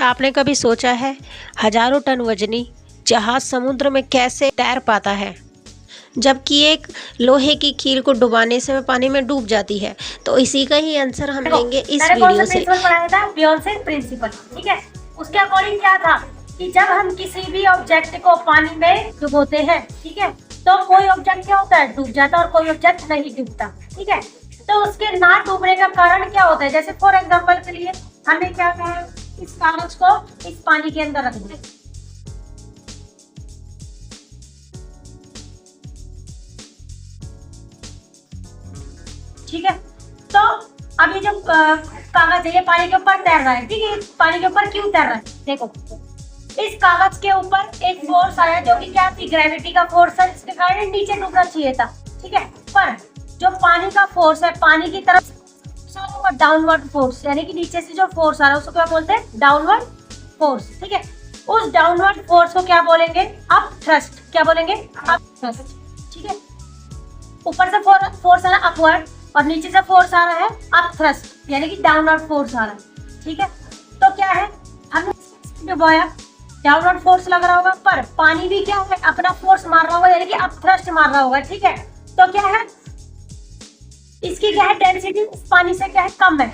क्या आपने कभी सोचा है हजारों टन वजनी जहाज समुद्र में कैसे तैर पाता है, जबकि एक लोहे की कील को डुबाने से वह पानी में डूब जाती है। तो इसी का ही आंसर हम लेंगे इस वीडियो से। पढ़ाया था बियोंसे प्रिंसिपल, ठीक है। उसके अकॉर्डिंग क्या था कि जब हम किसी भी ऑब्जेक्ट को पानी में डुबोते हैं, ठीक है, तो कोई ऑब्जेक्ट क्या होता है, डूब जाता है, और कोई ऑब्जेक्ट नहीं डूबता, ठीक है। तो उसके ना डूबने का कारण क्या होता है, जैसे फॉर एग्जांपल के लिए हमें क्या कहा, इस कागज को इस पानी के अंदर रख दें, ठीक है। तो अभी जो कागज है ये पानी के ऊपर तैर रहा है, ठीक है। पानी के ऊपर क्यों तैर रहा है, देखो इस कागज के ऊपर एक फोर्स आया जो कि क्या थी, ग्रेविटी का फोर्स है, इसके कारण नीचे डूबना चाहिए था, ठीक है। पर जो पानी का फोर्स है, पानी की तरफ डाउनवर्ड फोर्स, यानी कि नीचे से जो फोर्स आ रहा है उसको क्या बोलते हैं, डाउनवर्ड फोर्स, ठीक है। उस डाउनवर्ड फोर्स को क्या बोलेंगे, अप थ्रस्ट, क्या बोलेंगे, अप थ्रस्ट, ठीक है। ऊपर से फोर्स है ना अपवर्ड, और नीचे से फोर्स आ रहा है अप थ्रस्ट, यानी कि डाउनवर्ड फोर्स आ रहा है, ठीक है। तो क्या है, हमने डुबाया, डाउनवर्ड फोर्स लग रहा होगा, पर पानी भी क्या है, अपना फोर्स मार रहा होगा, यानी कि अप थ्रस्ट मार रहा होगा, ठीक है। तो क्या है, इसकी क्या है, डेंसिटी इस पानी से क्या है, कम है।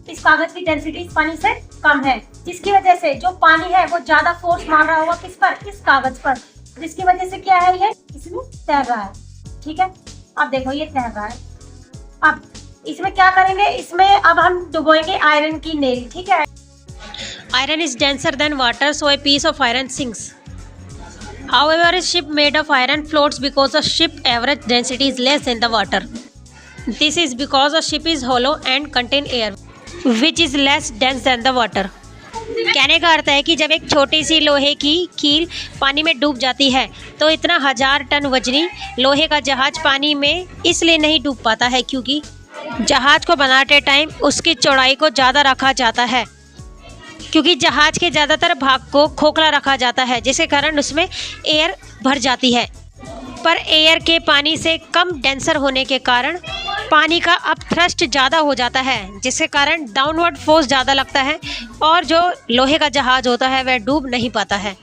इस कागज की डेंसिटी इस पानी से कम है, जिसकी वजह से जो पानी है वो ज्यादा फोर्स मार रहा होगा किस पर, इस कागज पर, जिसकी वजह से क्या है, ये इसमें तैर रहा है, ठीक है। अब देखो ये तैर रहा है। अब इसमें क्या करेंगे, इसमें अब हम डुबोएंगे आयरन की नेल, ठीक है। Iron is denser than water, so a piece of iron sinks. However, a ship made of iron floats because the ship average density is less than the water. This is because the ship is hollow and contain air, which is less dense than the water. कहने का अर्थ है कि जब एक छोटी सी लोहे की कील पानी में डूब जाती है तो इतना 1000 टन वजनी लोहे का जहाज पानी में इसलिए नहीं डूब पाता है क्योंकि जहाज को बनाते टाइम उसकी चौड़ाई को ज़्यादा रखा जाता है, क्योंकि जहाज के ज़्यादातर भाग को खोखला रखा जाता है जिसके कारण उसमें एयर भर जाती है। पर एयर के पानी से कम डेंसर होने के कारण पानी का अप थ्रस्ट ज़्यादा हो जाता है, जिसके कारण डाउनवर्ड फोर्स ज़्यादा लगता है और जो लोहे का जहाज होता है वह डूब नहीं पाता है।